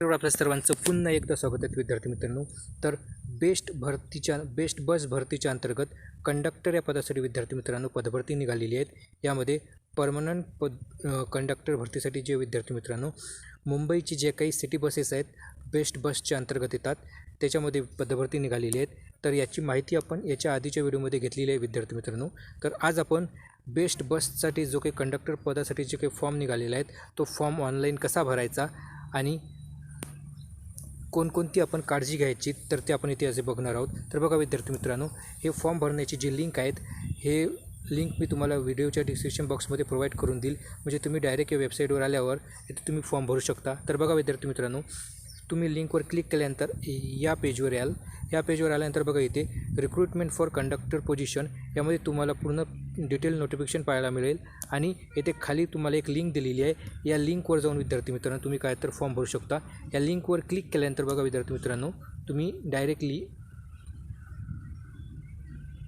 तर आपल्या सर्वांचं पुन्हा एकदा स्वागत आहे विद्यार्थी मित्रांनो. तर बेस्ट बस भरतीच्या अंतर्गत कंडक्टर या पदासाठी विद्यार्थी मित्रांनो पदभरती निघालेली आहेत. यामध्ये परमनंट कंडक्टर भरतीसाठी जे विद्यार्थी मित्रांनो मुंबईची जे काही सिटी बसेस आहेत बेस्ट बसच्या अंतर्गत येतात त्याच्यामध्ये पदभरती निघालेली आहेत. तर याची माहिती आपण याच्या आधीच्या व्हिडिओमध्ये घेतलेली आहे विद्यार्थी मित्रांनो. तर आज आपण बेस्ट बससाठी जो काही कंडक्टर पदासाठी जे काही फॉर्म निघालेला आहेत तो फॉर्म ऑनलाईन कसा भरायचा आणि कोणकोणती आपण काळजी घ्यायची तर ते आपण इथे असे बघणार आहोत. तर बघा विद्यार्थी मित्रांनो, हे फॉर्म भरण्याची जी लिंक आहेत हे लिंक मी तुम्हाला व्हिडिओच्या डिस्क्रिप्शन बॉक्समध्ये प्रोव्हाइड करून देईल. म्हणजे तुम्ही डायरेक्ट या वेबसाईटवर आल्यावर इथे तुम्ही फॉर्म भरू शकता. तर बघा विद्यार्थी मित्रांनो, तुम्ही लिंकवर क्लिक केल्यानंतर या पेजवर याल. या पेजवर आल्यानंतर बघा इथे रिक्रुटमेंट फॉर कंडक्टर पोझिशन यामध्ये तुम्हाला पूर्ण डिटेल नोटिफिकेशन पाहायला मिळेल आणि येथे खाली तुम्हाला एक लिंक दिलेली आहे. या लिंकवर जाऊन विद्यार्थी मित्रांनो तुम्ही काय तर फॉर्म भरू शकता. या लिंकवर क्लिक केल्यानंतर बघा विद्यार्थी मित्रांनो तुम्ही डायरेक्टली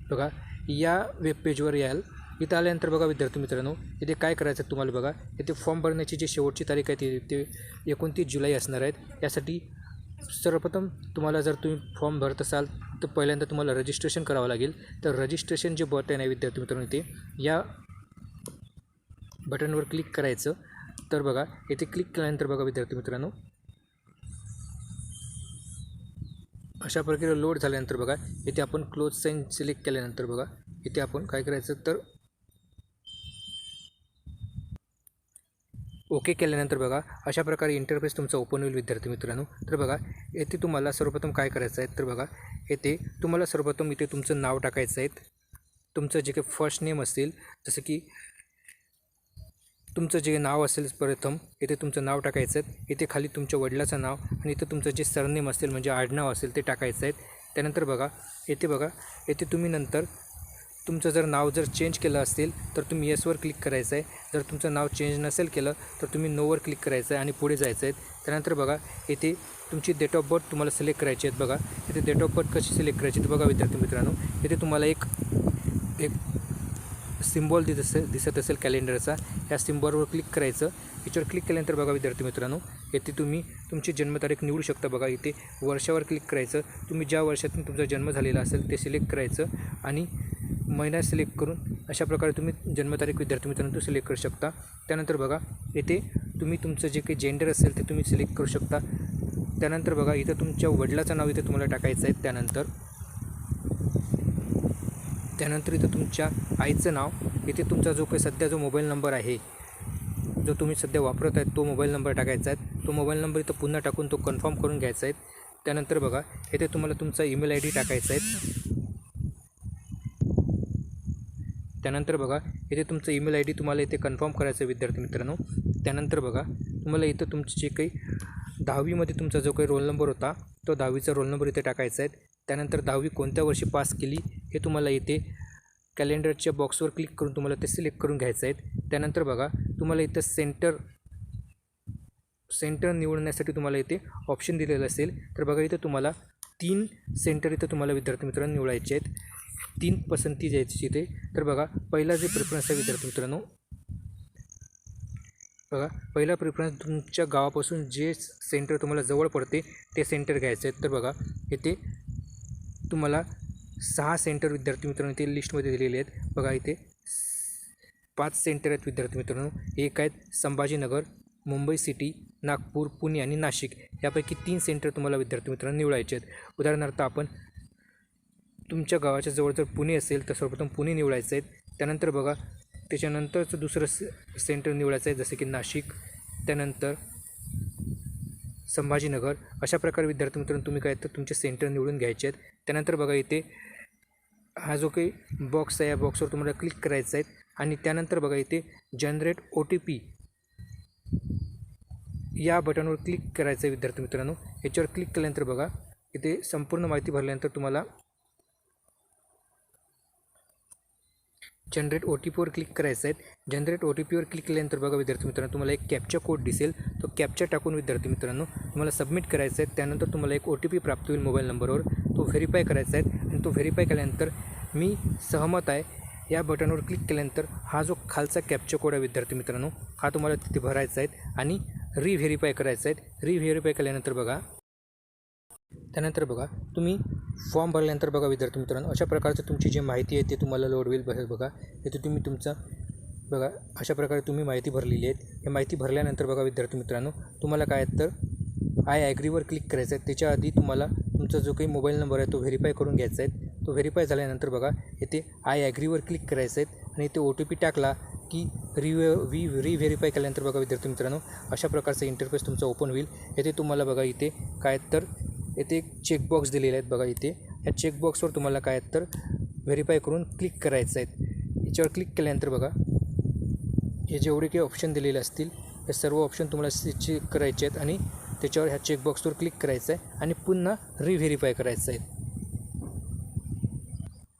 बघा या वेब पेजवर याल. इथं आल्यानंतर बघा विद्यार्थी मित्रांनो इथे काय करायचं आहे तुम्हाला बघा. इथे फॉर्म भरण्याची जी शेवटची तारीख आहे ते 29 जुलै असणार आहेत. यासाठी सर्वप्रथम तुम्हाला जर तुम्ही फॉर्म भरत असाल तर पहिल्यांदा तुम्हाला रजिस्ट्रेशन करावं लागेल. तर रजिस्ट्रेशन जे बटन आहे विद्यार्थी मित्रांनो इथे या बटनवर क्लिक करायचं. तर बघा इथे क्लिक केल्यानंतर बघा विद्यार्थी मित्रांनो अशा प्रकारे लोड झाल्यानंतर बघा इथे आपण क्लोज साईन सिलेक्ट केल्यानंतर बघा इथे आपण काय करायचं तर ओके केल्यानंतर बघा अशा प्रकारे इंटरफेस तुमचा ओपन होईल विद्यार्थी मित्रांनो. तर बघा येथे तुम्हाला सर्वप्रथम काय करायचं आहे तर बघा येथे तुम्हाला सर्वप्रथम इथे तुमचं नाव टाकायचं आहे. तुमचं जे काही फर्स्ट नेम असेल जसं की तुमचं जे नाव असेल प्रथम इथे तुमचं नाव टाकायचं आहे. इथे खाली तुमच्या वडिलाचं नाव आणि इथं तुमचं जे सरनेम असेल म्हणजे आडनाव असेल ते टाकायचं आहे. त्यानंतर बघा येथे तुम्ही नंतर तुमचं जर नाव जर चेंज केलं असेल तर तुम्ही येसवर क्लिक करायचं आहे. जर तुमचं नाव चेंज नसेल केलं तर तुम्ही नोवर क्लिक करायचं आहे आणि पुढे जायचं आहे. त्यानंतर बघा येथे तुमची डेट ऑफ बर्थ तुम्हाला सिलेक्ट करायची आहेत. बघा इथे डेट ऑफ बर्थ कशी सिलेक्ट करायची तर बघा विद्यार्थी मित्रांनो इथे तुम्हाला एक सिम्बॉल दिसत असेल कॅलेंडरचा. या सिम्बॉलवर क्लिक करायचं. याच्यावर क्लिक केल्यानंतर बघा विद्यार्थी मित्रांनो येथे तुम्ही तुमची जन्मतारीख निवडू शकता. बघा इथे वर्षावर क्लिक करायचं. तुम्ही ज्या वर्षातून तुमचा जन्म झालेला असेल ते सिलेक्ट करायचं आणि महिना सिलेक्ट करून अशा प्रकारे तुम्ही जन्मतारीख विद्यार्थी मित्रांनो तो सिलेक्ट करू शकता. त्यानंतर बघा येथे तुम्ही तुमचं जे काही जेंडर असेल ते तुम्ही सिलेक्ट करू शकता. त्यानंतर बघा इथं तुमच्या वडिलाचं नाव इथे तुम्हाला टाकायचं आहे. त्यानंतर इथं तुमच्या आईचं नाव, इथे तुमचा जो काही सध्या जो मोबाईल नंबर आहे जो तुम्ही सध्या वापरत आहे तो मोबाईल नंबर टाकायचा आहे. तो मोबाईल नंबर इथं पुन्हा टाकून तो कन्फर्म करून घ्यायचा आहे. त्यानंतर बघा इथे तुम्हाला तुमचा ईमेल ID टाकायचा आहे. त्यानंतर बघा इथे तुमचं ईमेल ID तुम्हाला इथे कन्फर्म करायचं आहे विद्यार्थी मित्रांनो. त्यानंतर बघा तुम्हाला इथं तुमची जे काही 10वीमध्ये तुमचा जो काही रोल नंबर होता तो 10वीचा रोल नंबर इथे टाकायचा आहे. त्यानंतर 10वी कोणत्या वर्षी पास केली हे तुम्हाला इथे कॅलेंडरच्या बॉक्सवर क्लिक करून तुम्हाला ते सिलेक्ट करून घ्यायचं आहे. त्यानंतर बघा तुम्हाला इथं सेंटर निवडण्यासाठी तुम्हाला इथे ऑप्शन दिलेलं असेल. तर बघा इथे तुम्हाला 3 सेंटर इथं तुम्हाला विद्यार्थी मित्रांनो निवडायचे आहेत. 3 पसंती द्यायची इथे. तर बघा पहिला जे प्रेफरन्स आहे विद्यार्थी मित्रांनो बघा पहिला प्रेफरन्स तुमच्या गावापासून जे सेंटर तुम्हाला जवळ पडते ते सेंटर घ्यायचं आहे. तर बघा इथे तुम्हाला 6 सेंटर विद्यार्थी मित्रांनो इथे लिस्टमध्ये दिलेले आहेत. बघा इथे 5 सेंटर आहेत विद्यार्थी मित्रांनो. एक आहेत संभाजीनगर, मुंबई सिटी, नागपूर, पुणे आणि नाशिक. यापैकी 3 सेंटर तुम्हाला विद्यार्थी मित्रांनो निवडायचे आहेत. उदाहरणार्थ आपण तुमच्या गावाच्या जवळ जर पुणे असेल तर सर्वप्रथम पुणे निवडायचं आहे. त्यानंतर बघा त्याच्यानंतरचं दुसरं सेंटर निवडायचं आहे जसं की नाशिक, त्यानंतर संभाजीनगर. अशा प्रकारे विद्यार्थी मित्रांनो तुम्ही काय तर तुमचे सेंटर निवडून घ्यायचे आहेत. त्यानंतर बघा इथे हा जो काही बॉक्स आहे या बॉक्सवर तुम्हाला क्लिक करायचं आहे आणि त्यानंतर बघा इथे जनरेट OTP या बटनवर क्लिक करायचं आहे विद्यार्थी मित्रांनो. याच्यावर क्लिक केल्यानंतर बघा इथे संपूर्ण माहिती भरल्यानंतर तुम्हाला जनरेट OTPवर क्लिक करायचं आहे. जनरेट OTPवर क्लिक केल्यानंतर बघा विद्यार्थी मित्रांनो तुम्हाला एक कॅप्चा कोड दिसेल. तो कॅप्चा टाकून विद्यार्थी मित्रांनो तुम्हाला सबमिट करायचं आहे. त्यानंतर तुम्हाला एक OTP प्राप्त होईल मोबाईल नंबरवर. तो व्हेरीफाय करायचा आहे आणि तो व्हेरीफाय केल्यानंतर मी सहमत आहे या बटनवर क्लिक केल्यानंतर हा जो खालचा कॅप्चा कोड आहे विद्यार्थी मित्रांनो हा तुम्हाला तिथे भरायचा आहे आणि रिव्हेरीफाय करायचं आहे. रिव्हेरीफाय केल्यानंतर बघा, त्यानंतर बघा तुम्ही फॉर्म भरल्यानंतर बघा विद्यार्थी मित्रांनो, अशा प्रकारचं तुमची जी माहिती आहे ते तुम्हाला लोड होईल. बघा इथे तुम्ही तुमचा बघा अशा प्रकारे तुम्ही माहिती भरलेली आहे. हे माहिती भरल्यानंतर बघा विद्यार्थी मित्रांनो, तुम्हाला काय तर आय ॲग्रीवर क्लिक करायचं आहे. त्याच्या आधी तुम्हाला तुमचा जो काही मोबाईल नंबर आहे तो व्हेरीफाय करून घ्यायचा आहे. तो व्हेरीफाय झाल्यानंतर बघा इथे आय ॲग्रीवर क्लिक करायचं आहे आणि इथे OTP टाकला की रिव्हेरीफाय केल्यानंतर बघा विद्यार्थी मित्रांनो, अशा प्रकारचा इंटरफेस तुमचा ओपन होईल. येथे तुम्हाला बघा इथे काय तर येथे चेकबॉक्स दिलेले आहेत. बघा इथे ह्या चेकबॉक्सवर तुम्हाला काय तर व्हेरीफाय करून क्लिक करायचं आहे. याच्यावर क्लिक केल्यानंतर बघा हे जेवढे काही ऑप्शन दिलेले असतील हे सर्व ऑप्शन तुम्हाला चेक करायचे आहेत आणि त्याच्यावर ह्या चेकबॉक्सवर क्लिक करायचं आहे आणि पुन्हा रिव्हेरीफाय करायचं आहे.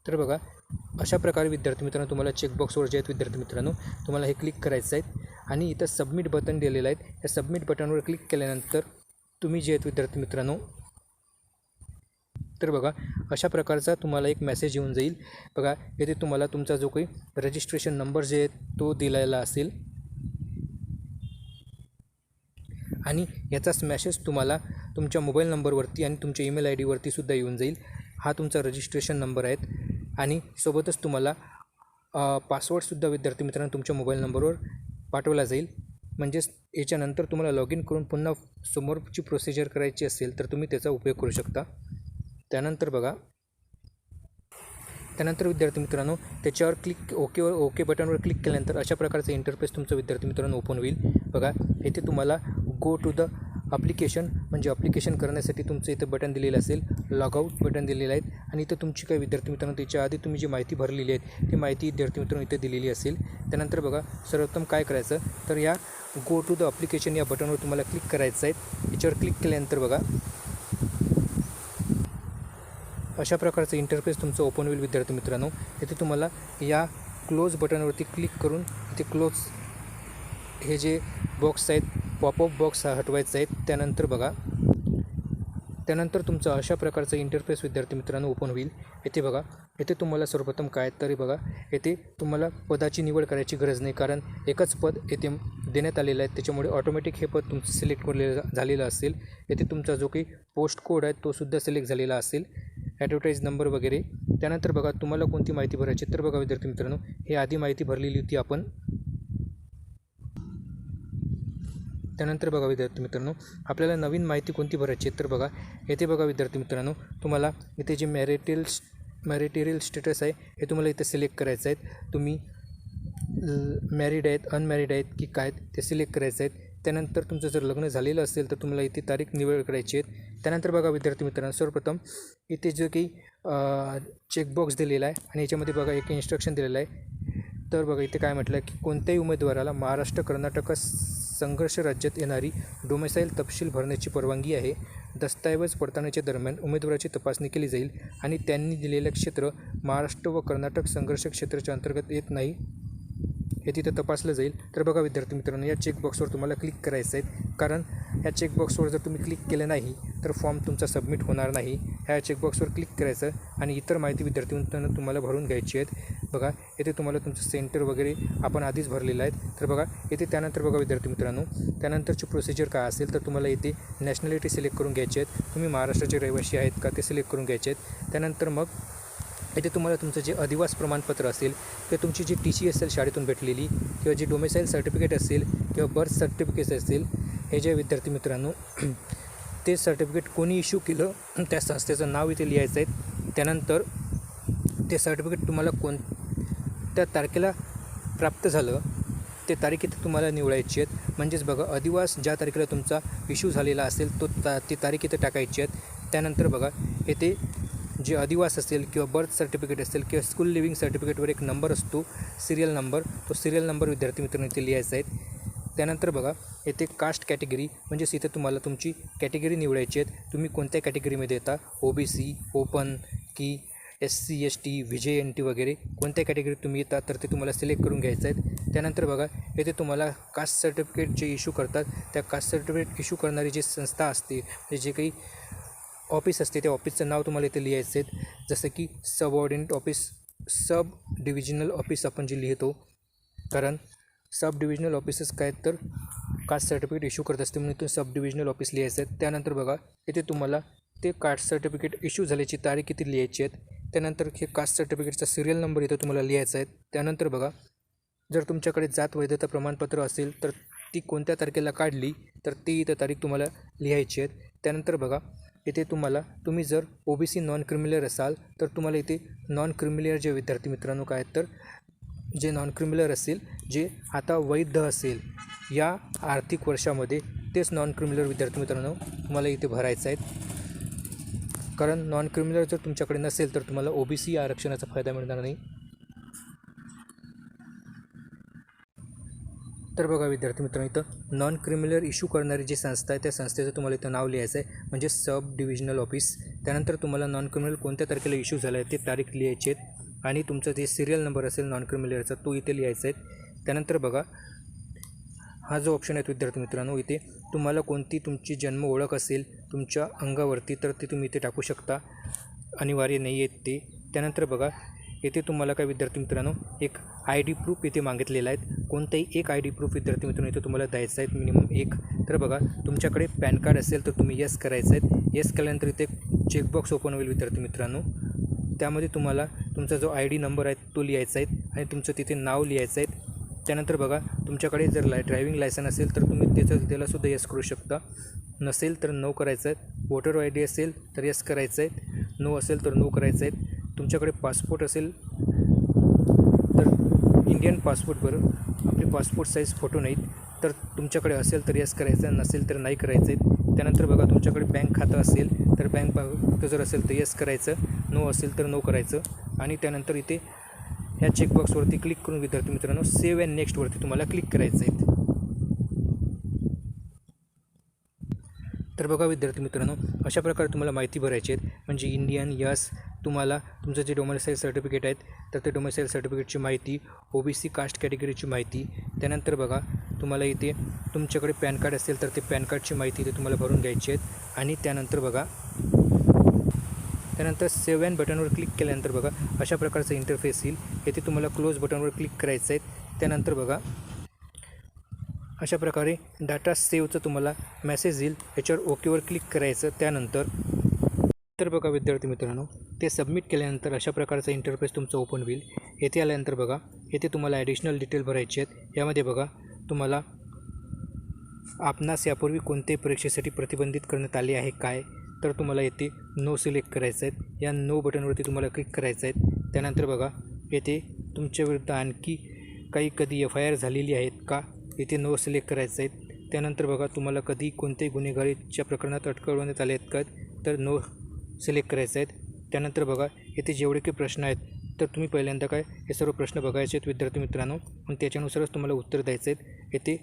तर बघा अशा प्रकारे विद्यार्थी मित्रांनो, तुम्हाला चेकबॉक्सवर जे आहेत विद्यार्थी मित्रांनो, तुम्हाला हे क्लिक करायचं आहे आणि इथं सबमिट बटन दिलेलं आहे. या सबमिट बटनवर क्लिक केल्यानंतर तुम्ही जे आहेत विद्यार्थी मित्रांनो, तर बघा अशा प्रकारचा तुम्हाला एक मेसेज येऊन जाईल. बघा येथे तुम्हाला तुमचा जो काही रजिस्ट्रेशन नंबर जे आहे तो दिलेला असेल आणि याचाच मेसेज तुम्हाला तुमच्या मोबाईल नंबरवरती आणि तुमच्या ईमेल ID वरती सुद्धा येऊन जाईल. हा तुमचा रजिस्ट्रेशन नंबर आहे आणि सोबतच तुम्हाला पासवर्डसुद्धा विद्यार्थी मित्रांनो तुमच्या मोबाईल नंबरवर पाठवला जाईल. म्हणजेच याच्यानंतर तुम्हाला लॉग इन करून पुन्हा समोरची प्रोसिजर करायची असेल तर तुम्ही त्याचा उपयोग करू शकता. त्यानंतर बघा, त्यानंतर विद्यार्थी मित्रांनो त्याच्यावर क्लिक ओके बटनवर क्लिक केल्यानंतर अशा प्रकारचा इंटरफेस तुमचं विद्यार्थी मित्रांनो ओपन होईल. बघा इथे तुम्हाला गो टू द ॲप्लिकेशन म्हणजे ॲप्लिकेशन करण्यासाठी तुमचं इथं बटन दिलेलं असेल, लॉगआउट बटन दिलेलं आहे आणि इथं तुमची काय विद्यार्थी मित्रांनो त्याच्या आधी तुम्ही जी माहिती भरलेली आहे ती माहिती विद्यार्थी मित्रांनो इथे दिलेली असेल. त्यानंतर बघा सर्वप्रथम काय करायचं तर या गो टू द ॲप्लिकेशन या बटनवर तुम्हाला क्लिक करायचं आहे. याच्यावर क्लिक केल्यानंतर बघा अशा प्रकारचं इंटरफेस तुमचं ओपन होईल विद्यार्थी मित्रांनो. इथे तुम्हाला या क्लोज बटनवरती क्लिक करून इथे क्लोज हे जे बॉक्स आहेत पॉपअप बॉक्स हटवायचा आहे. त्यानंतर बघा त्यानंतर तुमचं अशा प्रकारचं इंटरफेस विद्यार्थी मित्रांनो ओपन होईल. येथे बघा येथे तुम्हाला सर्वप्रथम काय तरी बघा येथे तुम्हाला पदाची निवड करायची गरज नाही, कारण एकच पद येथे देण्यात आलेलं आहे. त्याच्यामुळे ऑटोमॅटिक हे पद तुमचं सिलेक्ट झालेलं असेल. येथे तुमचा जो काही पोस्ट कोड आहे तो सुद्धा सिलेक्ट झालेला असेल, ॲडव्हर्टाईज नंबर वगैरे. त्यानंतर बघा तुम्हाला कोणती माहिती भरायची तर बघा विद्यार्थी मित्रांनो हे आधी माहिती भरलेली होती आपण. त्यानंतर बघा विद्यार्थी मित्रांनो आपल्याला नवीन माहिती कोणती भरायची आहे तर बघा येथे बघा विद्यार्थी मित्रांनो तुम्हाला इथे जे मॅरिटल स्टेटस आहे हे तुम्हाला इथे सिलेक्ट करायचं आहे. तुम्ही मॅरिड आहेत, अनमॅरिड आहेत की काय ते सिलेक्ट करायचं आहे. त्यानंतर तुमचं जर लग्न झालेलं असेल तर तुम्हाला इथे तारीख निवड करायची आहे. त्यानंतर बघा विद्यार्थी मित्रांनो सर्वप्रथम इथे जो काही चेकबॉक्स दिलेला आहे आणि याच्यामध्ये बघा एक इन्स्ट्रक्शन दिलेलं आहे. तर बघा इथे काय म्हटलं की कोणत्याही उमेदवाराला महाराष्ट्र कर्नाटक संघर्ष राज्यात येणारी डोमेसाईल तपशील भरण्याची परवानगी आहे. दस्तऐवज पडताळणीच्या दरम्यान उमेदवाराची तपासणी केली जाईल आणि त्यांनी दिलेलं क्षेत्र महाराष्ट्र व कर्नाटक संघर्ष क्षेत्राच्या अंतर्गत येत नाही हे तिथं तपासलं जाईल. तर बघा विद्यार्थी मित्रांनो या चेकबॉक्सवर तुम्हाला क्लिक करायचं आहे, कारण ह्या चेकबॉक्सवर जर तुम्ही क्लिक केलं नाही तर फॉर्म तुमचा सबमिट होणार नाही. ह्या चेकबॉक्सवर क्लिक करायचं आणि इतर माहिती विद्यार्थी मित्रांनो तुम्हाला भरून घ्यायची आहेत. बघा येथे तुम्हाला तुमचं सेंटर वगैरे आपण आधीच भरलेलं आहे. तर बघा येथे त्यानंतर बघा विद्यार्थी मित्रांनो त्यानंतरची प्रोसिजर काय असेल तर तुम्हाला इथे नॅशनॅलिटी सिलेक्ट करून घ्यायची आहेत. तुम्ही महाराष्ट्राचे रहिवासी आहेत का ते सिलेक्ट करून घ्यायचे आहेत. त्यानंतर मग इथे तुम्हाला तुमचं जे अधिवास प्रमाणपत्र असेल किंवा तुमची जी TC असेल शाळेतून भेटलेली किंवा जी डोमेसाईल सर्टिफिकेट असेल किंवा बर्थ सर्टिफिकेट असेल हे जे विद्यार्थी मित्रांनो ते सर्टिफिकेट कोणी इश्यू केलं त्या संस्थेचं नाव इथे लिहायचं आहे. त्यानंतर ते सर्टिफिकेट तुम्हाला कोणत्या तारखेला प्राप्त झालं ते तारीख इथे तुम्हाला निवडायची आहेत. म्हणजेच बघा अधिवास ज्या तारखेला तुमचा इश्यू झालेला असेल ती तारीख इथे टाकायची आहेत. त्यानंतर बघा येथे जे अधिवास असेल किंवा बर्थ सर्टिफिकेट असेल किंवा स्कूल लिव्हिंग सर्टिफिकेटवर एक नंबर असतो सिरियल नंबर, तो सिरियल नंबर विद्यार्थी मित्रांनो इथे लिहायचा आहे. त्यानंतर बघा येथे कास्ट कॅटेगरी म्हणजेच इथे तुम्हाला तुमची कॅटेगरी निवडायची आहेत. तुम्ही कोणत्या कॅटेगरीमध्ये येता, OBC, ओपन की SC ST VJNT वगैरे कोणत्या कॅटेगरीत तुम्ही येतात तर ते तुम्हाला सिलेक्ट करून घ्यायचं आहेत. त्यानंतर बघा येथे तुम्हाला कास्ट सर्टिफिकेट जे इश्यू करतात त्या कास्ट सर्टिफिकेट इश्यू करणारी जी संस्था असते म्हणजे जे काही ऑफिस असते त्या ऑफिसचं नाव तुम्हाला इथे लिहायचं आहे. जसं की subordinate office, subdivisional office आपण जे लिहितो, कारण सब डिव्हिजनल ऑफिसेस काय तर कास्ट सर्टिफिकेट इश्यू करत असते, म्हणून इथून सब डिव्हिजनल ऑफिस लिहायचं आहे. त्यानंतर बघा इथे तुम्हाला ते कास्ट सर्टिफिकेट इश्यू झाल्याची तारीख किती लिहायची आहेत. त्यानंतर हे कास्ट सर्टिफिकेटचा सिरियल नंबर इथं तुम्हाला लिहायचा आहे. त्यानंतर बघा जर तुमच्याकडे जात वैधता प्रमाणपत्र असेल तर ती कोणत्या तारखेला काढली तर ती इथं तारीख तुम्हाला लिहायची आहेत. त्यानंतर बघा इथे तुम्ही जर OBC नॉन क्रिमिलियर असाल तर तुम्हाला इथे नॉन क्रिमिलियर जे विद्यार्थी मित्रांनो काय तर जे नॉन क्रिमिलियर असेल, जे आता वैध असेल या आर्थिक वर्षामध्ये, तेच नॉन क्रिमिलियर विद्यार्थी मित्रांनो तुम्हाला इथे भरायचं आहेत. कारण नॉन क्रिमिलियर जर तुमच्याकडे नसेल तर तुम्हाला OBC या आरक्षणाचा फायदा मिळणार नाही. तर बघा विद्यार्थी मित्रांनो इथं नॉन क्रिमिलियर इश्यू करणारी जी संस्था आहे त्या संस्थेचं तुम्हाला इथं नाव लिहायचं आहे, म्हणजे सब डिव्हिजनल ऑफिस. त्यानंतर तुम्हाला नॉन क्रिमिलियर कोणत्या तारखेला इश्यू झाला आहे ते तारीख लिहायची आहेत आणि तुमचा जे सिरियल नंबर असेल नॉन क्रिमिलियरचा तो इथे लिहायचा आहे. त्यानंतर बघा हा जो ऑप्शन आहे विद्यार्थी मित्रांनो, इथे तुम्हाला कोणती तुमची जन्म ओळख असेल तुमच्या अंगावरती तर ते तुम्ही इथे टाकू शकता, अनिवार्य नाही आहेत ते. त्यानंतर बघा येथे तुम्हाला काय विद्यार्थी मित्रांनो एक ID प्रूफ इथे मागितलेला आहे. कोणताही एक ID प्रूफ विद्यार्थी मित्रांनो इथे तुम्हाला द्यायचं आहे, मिनिमम एक. तर बघा तुमच्याकडे पॅन कार्ड असेल तर तुम्ही येस करायचं आहे. येस केल्यानंतर इथे चेकबॉक्स ओपन होईल विद्यार्थी मित्रांनो. त्यामध्ये तुम्हाला तुमचा जो ID नंबर आहे तो लिहायचा आहे आणि तुमचं तिथे नाव लिहायचं आहे. त्यानंतर बघा तुमच्याकडे जर ड्रायव्हिंग लायसन असेल तर तुम्ही त्यालासुद्धा येस करू शकता, नसेल तर नो करायचं आहे. वोटर ID असेल तर येस करायचं आहे, नो असेल तर नो करायचं आहे. तुमच्याकडे पासपोर्ट असेल तर इंडियन पासपोर्ट, बरं आपले पासपोर्ट साईज फोटो नाहीत तर तुमच्याकडे असेल तर येस करायचं, नसेल तर नाही करायचं आहे. त्यानंतर बघा तुमच्याकडे बँक खातं असेल तर बँक खातं जर असेल तर येस करायचं, नो असेल तर नो करायचं. आणि त्यानंतर इथे ह्या चेकबॉक्सवरती क्लिक करून विद्यार्थी मित्रांनो सेव्ह अँड नेक्स्टवरती तुम्हाला क्लिक करायचं आहे. तर बघा विद्यार्थी मित्रांनो अशा प्रकारे तुम्हाला माहिती भरायची आहेत, म्हणजे इंडियन यस, तुम्हाला तुमचं जे डोमिसाईल सर्टिफिकेट आहेत तर ते डोमिसाईल सर्टिफिकेटची माहिती, OBC कास्ट कॅटेगरीची माहिती. त्यानंतर बघा तुम्हाला इथे तुमच्याकडे पॅन कार्ड असेल तर ते पॅन कार्डची माहिती इथे तुम्हाला भरून घ्यायची आहेत. आणि त्यानंतर बघा सेव्ह अँड बटनवर क्लिक केल्यानंतर बघा अशा प्रकारचं इंटरफेस येईल. येथे तुम्हाला क्लोज बटनवर क्लिक करायचं आहे. त्यानंतर बघा अशा प्रकारे डाटा सेव्हचं तुम्हाला मेसेज येईल, याच्यावर ओकेवर क्लिक करायचं. त्यानंतर बघा विद्यार्थी मित्रांनो ते सबमिट केल्यानंतर अशा प्रकारचा इंटरफेस तुमचं ओपन होईल. येथे आल्यानंतर बघा येथे तुम्हाला ॲडिशनल डिटेल भरायचे आहेत. यामध्ये बघा तुम्हाला आपणास यापूर्वी कोणत्याही परीक्षेसाठी प्रतिबंधित करण्यात आले आहे काय, तर तुम्हाला येथे नो सिलेक्ट करायचं आहे. या नो बटनवरती तुम्हाला क्लिक करायचं आहे. त्यानंतर बघा येथे तुमच्या विरुद्ध आणखी कधी FIR झालेली आहेत का, इथे नो सिलेक्ट करायचं आहे. त्यानंतर बघा तुम्हाला कधी कोणत्याही गुन्हेगारीच्या प्रकरणात अटकवण्यात आले आहेत का, तर नो सिलेक्ट करायचं आहे. त्यानंतर बघा येथे जेवढे काही प्रश्न आहेत तर तुम्ही पहिल्यांदा काय हे सर्व प्रश्न बघायचे आहेत विद्यार्थी मित्रांनो, आणि त्याच्यानुसारच तुम्हाला उत्तर द्यायचं आहेत. येथे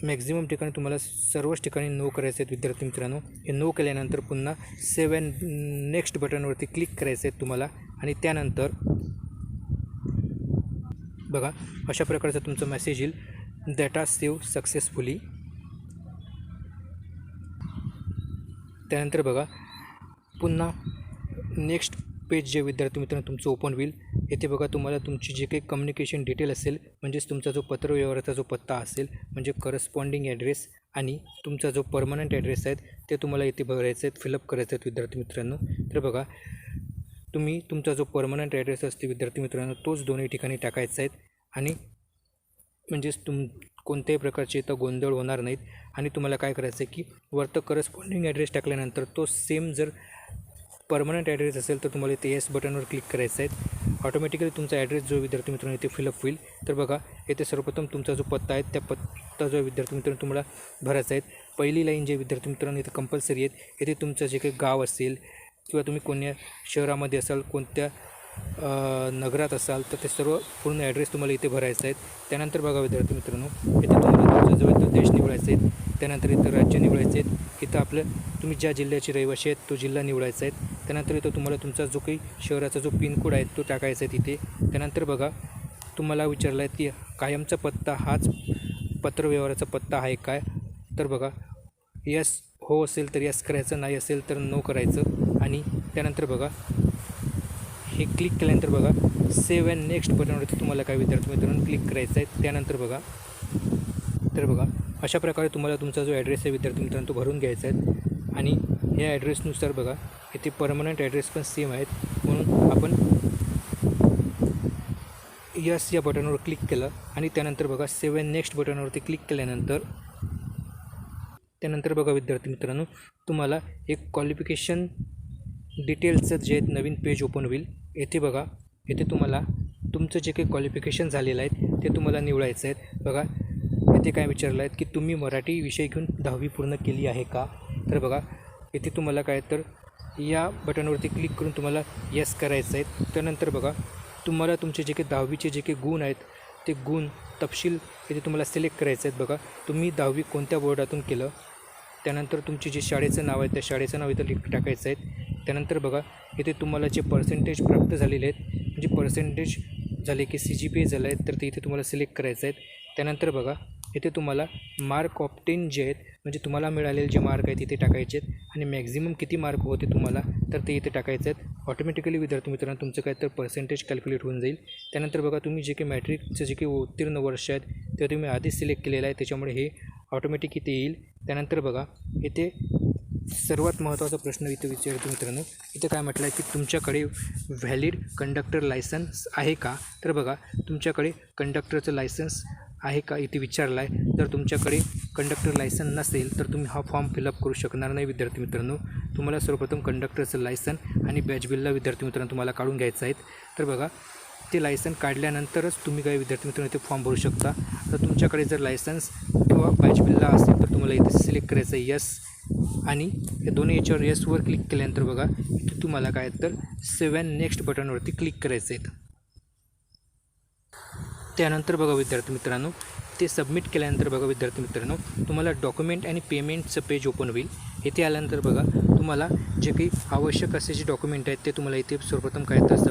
मॅक्झिमम ठिकाणी तुम्हाला सर्वच ठिकाणी नो करायचे आहेत विद्यार्थी मित्रांनो. हे नो केल्यानंतर पुन्हा सेव्ह अँड नेक्स्ट बटनवरती क्लिक करायचं आहे तुम्हाला. आणि त्यानंतर बघा अशा प्रकारचा तुमचा मेसेज येईल, डेटा सेव्ह सक्सेसफुली. त्यानंतर बघा पुन्हा नेक्स्ट पेज जे विद्यार्थी मित्रांनो तुमचं ओपन होईल. येथे बघा तुम्हाला तुमची जे काही कम्युनिकेशन डिटेल असेल, म्हणजेच तुमचा जो पत्रव्यवहाराचा जो पत्ता असेल, म्हणजे करस्पॉन्डिंग ॲड्रेस आणि तुमचा जो परमनंट ॲड्रेस आहे ते तुम्हाला इथे भरायचे आहेत, फिलअप करायचे आहेत विद्यार्थी मित्रांनो. तर बघा तुम्ही तुमचा जो परमनंट ॲड्रेस असते विद्यार्थी मित्रांनो तोच दोन्ही ठिकाणी टाकायचा आहे, आणि म्हणजेच कोणत्याही प्रकारचे इथं गोंधळ होणार नाहीत. आणि तुम्हाला काय करायचं आहे की वरतं करस्पॉन्डिंग ॲड्रेस टाकल्यानंतर तो सेम जर परमनंट ॲड्रेस असेल तर तुम्हाला इथे येस बटनवर क्लिक करायचं आहे. ऑटोमॅटिकली तुमचा ॲड्रेस जो विद्यार्थी मित्रांनो इथे फिलअप होईल. तर बघा येथे सर्वप्रथम तुमचा जो पत्ता आहे त्या पत्ता जो विद्यार्थी मित्रांनो तुम्हाला भरायचा आहे. पहिली लाईन जे विद्यार्थी मित्रांनो इथे कंपल्सरी आहेत. येथे तुमचं जे काही गाव असेल किंवा तुम्ही कोणत्या शहरामध्ये असाल, कोणत्या नगरात असाल तर ते सर्व पूर्ण ॲड्रेस तुम्हाला इथे भरायचं आहे. त्यानंतर बघा विद्यार्थी मित्रांनो इथे तुम्हाला तुमचा जो देश निवडायचा आहे. त्यानंतर इथं राज्य निवडायचे आहेत. इथं तुम्ही ज्या जिल्ह्याचे रहिवासी आहेत तो जिल्हा निवडायचा आहे. त्यानंतर इथं तुम्हाला तुमचा जो काही शहराचा जो पिनकोड आहे तो टाकायचा आहे तिथे. त्यानंतर बघा तुम्हाला विचारलं आहे की कायमचा पत्ता हाच पत्रव्यवहाराचा पत्ता आहे काय, तर बघा यस हो असेल तर यस करायचं, नाही असेल तर नो करायचं. आणि त्यानंतर बघा हे क्लिक केल्यानंतर बघा सेव्ह अँड नेक्स्ट बटनवरती तुम्हाला काय विद्यार्थी मित्रांनो क्लिक करायचं आहे. त्यानंतर बघा तर बघा अशा प्रकारे तुम्हाला तुमचा जो ॲड्रेस आहे विद्यार्थी मित्रांनो तो भरून घ्यायचा आहे. आणि ह्या ॲड्रेसनुसार बघा इथे परमनंट ॲड्रेस पण सेम आहेत, म्हणून आपण यस या बटनवर क्लिक केलं आणि त्यानंतर बघा सेव्ह अँड नेक्स्ट बटनवरती क्लिक केल्यानंतर त्यानंतर बघा विद्यार्थी मित्रांनो तुम्हाला एक क्वालिफिकेशन डिटेल्सचं जे नवीन पेज ओपन होईल. येथे बघा येथे तुम्हाला तुमचं जे काही क्वालिफिकेशन झालेलं आहे ते तुम्हाला निवडायचं आहे. बघा येथे काय विचारलं आहे की तुम्ही मराठी विषय घेऊन 10वी पूर्ण केली आहे का. तर बघा येथे तुम्हाला काय तर या बटनवरती क्लिक करून तुम्हाला यस करायचं आहे. त्यानंतर बघा तुम्हाला तुमचे जे काही 10वीचे जे काही गुण आहेत ते गुण तपशील इथे तुम्हाला सिलेक्ट करायचं आहेत. बघा तुम्ही 10वी कोणत्या बोर्डातून केलं, त्यानंतर तुमचे जे शाळेचं नाव आहे त्या शाळेचं नाव इथं टाकायचं आहे. त्यानंतर बघा इथे तुम्हाला जे पर्सेंटेज प्राप्त झालेले आहेत म्हणजे पर्सेंटेज झाले की CGPA झालं आहे तर ते इथे तुम्हाला सिलेक्ट करायचं आहे. त्यानंतर बघा इथे तुम्हाला मार्क ऑप्टेन जे आहेत म्हणजे तुम्हाला मिळालेले जे मार्क आहेत इथे टाकायचे आहेत आणि मॅक्झिमम किती मार्क होते तुम्हाला तर ते इथे टाकायचे आहेत. ऑटोमॅटिकली विद्यार्थी मित्रांनो तुमचं काय तर पर्सेंटेज कॅल्क्युलेट होऊन जाईल. त्यानंतर बघा तुम्ही जे काही मॅट्रिकचं जे काही उत्तीर्ण वर्ष आहेत ते तुम्ही आधीच सिलेक्ट केलेलं आहे, त्याच्यामुळे हे ऑटोमॅटिक इथे येईल. त्यानंतर बघा इथे सर्वात महत्त्वाचा प्रश्न इथे विचारतो मित्रांनो, इथे काय म्हटलं आहे की तुमच्याकडे व्हॅलिड कंडक्टर लायसन्स आहे का. तर बघा तुमच्याकडे कंडक्टरचं लायसन्स आहे का इथे विचारला आहे. जर तुमच्याकडे कंडक्टर लायसन नसेल तर तुम्ही हा फॉर्म फिलअप करू शकणार नाही विद्यार्थी मित्रांनो. तुम्हाला सर्वप्रथम कंडक्टरचं लायसन आणि बॅच बिलला विद्यार्थी मित्रांनो तुम्हाला काढून घ्यायचं आहेत. तर बघा ते लायसन काढल्यानंतरच तुम्ही काही विद्यार्थी मित्रांनो इथे फॉर्म भरू शकता. तर तुमच्याकडे जर लायसन्स किंवा बॅच बिलला असेल तर तुम्हाला इथे सिलेक्ट करायचं आहे यस, आणि या दोन्ही याच्यावर येसवर क्लिक केल्यानंतर बघा इथे तुम्हाला काय तर सेव्ह अँड नेक्स्ट बटनवरती क्लिक करायचं आहे. त्यानंतर बघा विद्यार्थी मित्रांनो ते सबमिट केल्यानंतर बघा विद्यार्थी मित्रांनो तुम्हाला डॉक्युमेंट आणि पेमेंटचं पेज ओपन होईल. इथे आल्यानंतर बघा तुम्हाला जे काही आवश्यक असे जे डॉक्युमेंट आहेत ते तुम्हाला इथे सर्वप्रथम काय तर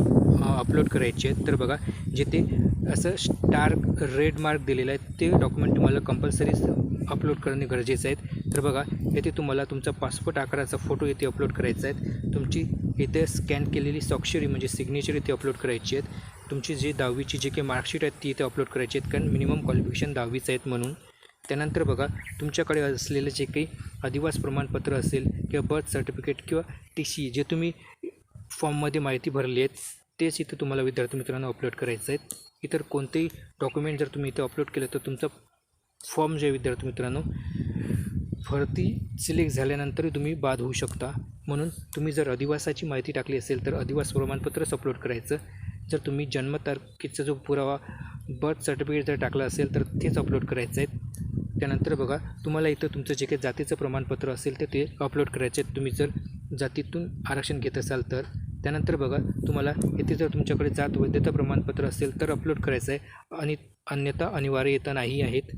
अपलोड करायचे आहेत. तर बघा जिथे असं स्टार रेड मार्क दिलेला आहे ते डॉक्युमेंट तुम्हाला कंपल्सरी अपलोड करणे गरजेचं आहे. तर बघा येथे तुम्हाला तुमचा पासपोर्ट आकाराचा फोटो इथे अपलोड करायचा आहे. तुमची इथे स्कॅन केलेली स्वाक्षरी म्हणजे सिग्नेचर इथे अपलोड करायची आहेत. तुमची जी 10वीची जे काही मार्कशीट आहेत ती इथे अपलोड करायची आहेत, कारण मिनिमम क्वालिफिकेशन 10वीचं आहेत म्हणून. त्यानंतर बघा तुमच्याकडे असलेलं जे काही अधिवास प्रमाणपत्र असेल किंवा बर्थ सर्टिफिकेट किंवा TC जे तुम्ही फॉर्ममध्ये माहिती भरली आहेत तेच इथे तुम्हाला विद्यार्थी मित्रांनो अपलोड करायचं आहेत. इतर कोणतेही डॉक्युमेंट जर तुम्ही इथे अपलोड केलं तर तुमचं फॉर्म जे विद्यार्थी मित्रांनो भरती सिलेक्ट झाल्यानंतरही तुम्ही बाद होऊ शकता. म्हणून तुम्ही जर अधिवासाची माहिती टाकली असेल तर अधिवास प्रमाणपत्रच अपलोड करायचं. जर तुम्ही जन्मतारखेचा जो पुरावा बर्थ सर्टिफिकेट जर टाकला असेल तर तेच अपलोड करायचं आहे. त्यानंतर बघा तुम्हाला इथं तुमचं जे काही जातीचं प्रमाणपत्र असेल तर ते अपलोड करायचे आहेत, तुम्ही जर जातीतून आरक्षण घेत असाल तर. त्यानंतर बघा तुम्हाला इथे जर तुमच्याकडे जात वैधता प्रमाणपत्र असेल तर अपलोड करायचं आहे, आणि अन्यथा अनिवार्य येतं नाही आहेत.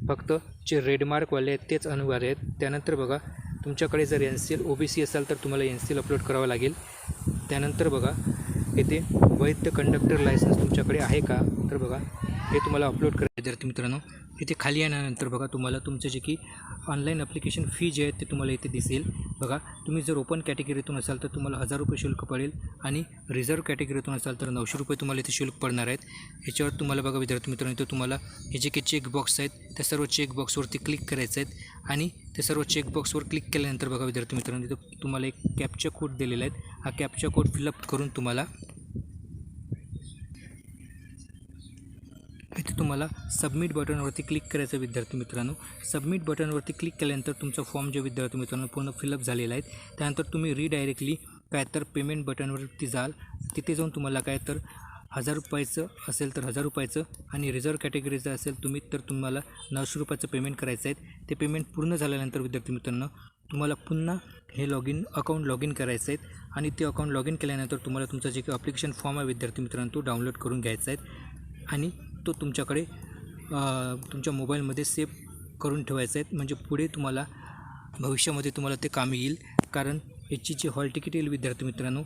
फक्त जे रेडमार्कवाले आहेत तेच अनिवार्य आहेत. त्यानंतर बघा तुमच्याकडे जर NCL OBC असेल तर तुम्हाला NCL अपलोड करावं लागेल. त्यानंतर बघा येथे वैध कंडक्टर लायसन्स तुमच्याकडे आहे का, तर बघा हे तुम्हाला अपलोड करायचं विद्यार्थी मित्रांनो. इथे खाली येण्यानंतर बघा तुम्हाला तुमचं जे की ऑनलाईन ॲप्लिकेशन फी जे आहे ते तुम्हाला इथे दिसेल. बघा तुम्ही जर ओपन कॅटेगरीतून असाल तर तुम्हाला 1000 रुपये शुल्क पडेल, आणि रिझर्व कॅटेगरीतून असाल तर 900 रुपये तुम्हाला इथे शुल्क पडणार आहेत. याच्यावर तुम्हाला बघा विद्यार्थी मित्रांनो इथं तुम्हाला हे जे काही चेकबॉक्स आहेत त्या सर्व चेकबॉक्सवरती क्लिक करायचं आहेत, आणि ते सर्व चेकबॉक्सवर क्लिक केल्यानंतर बघा विद्यार्थी मित्रांनो इथं तुम्हाला एक कॅप्चा कोड दिलेला आहे. हा कॅप्चा कोड फिलअप करून तुम्हाला इथे तुम्हाला सबमिट बटनवरती क्लिक करायचं विद्यार्थी मित्रांनो. सबमिट बटनवरती क्लिक केल्यानंतर तुमचा फॉर्म जे विद्यार्थी मित्रांनो पूर्ण फिलअप झालेला आहे. त्यानंतर तुम्ही रिडायरेक्टली काय तर पेमेंट बटनवरती जाल. तिथे जाऊन तुम्हाला काय तर 1000 रुपयाचं असेल तर 1000 रुपयाचं, आणि रिझर्व कॅटेगरीचं असेल तुम्ही तर तुम्हाला 900 रुपयाचं पेमेंट करायचं आहे. ते पेमेंट पूर्ण झाल्यानंतर विद्यार्थी मित्रांनो तुम्हाला पुन्हा हे अकाउंट लॉग इन करायचं आहे, आणि ते अकाउंट लॉग इन केल्यानंतर तुम्हाला तुमचा जे काही ॲप्लिकेशन फॉर्म आहे विद्यार्थी मित्रांनो तो डाउनलोड करून घ्यायचा आहे, आणि तो तुमच्याकडे तुमच्या मोबाईलमध्ये सेव्ह करून ठेवायचा आहे. म्हणजे पुढे तुम्हाला भविष्यामध्ये तुम्हाला ते कामी येईल. कारण याची जी हॉल तिकीट येईल विद्यार्थी मित्रांनो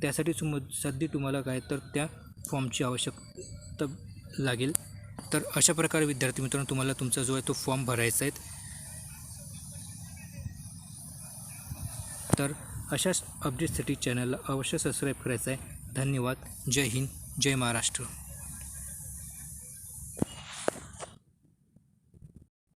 त्यासाठी सध्या तुम्हाला काय तर त्या फॉर्मची आवश्यकता लागेल. तर अशा प्रकारे विद्यार्थी मित्रांनो तुम्हाला तुमचा जो आहे तो फॉर्म भरायचा आहे. तर अशाच अपडेटसाठी चॅनलला अवश्य सबस्क्राईब करायचं आहे. धन्यवाद. जय हिंद, जय महाराष्ट्र.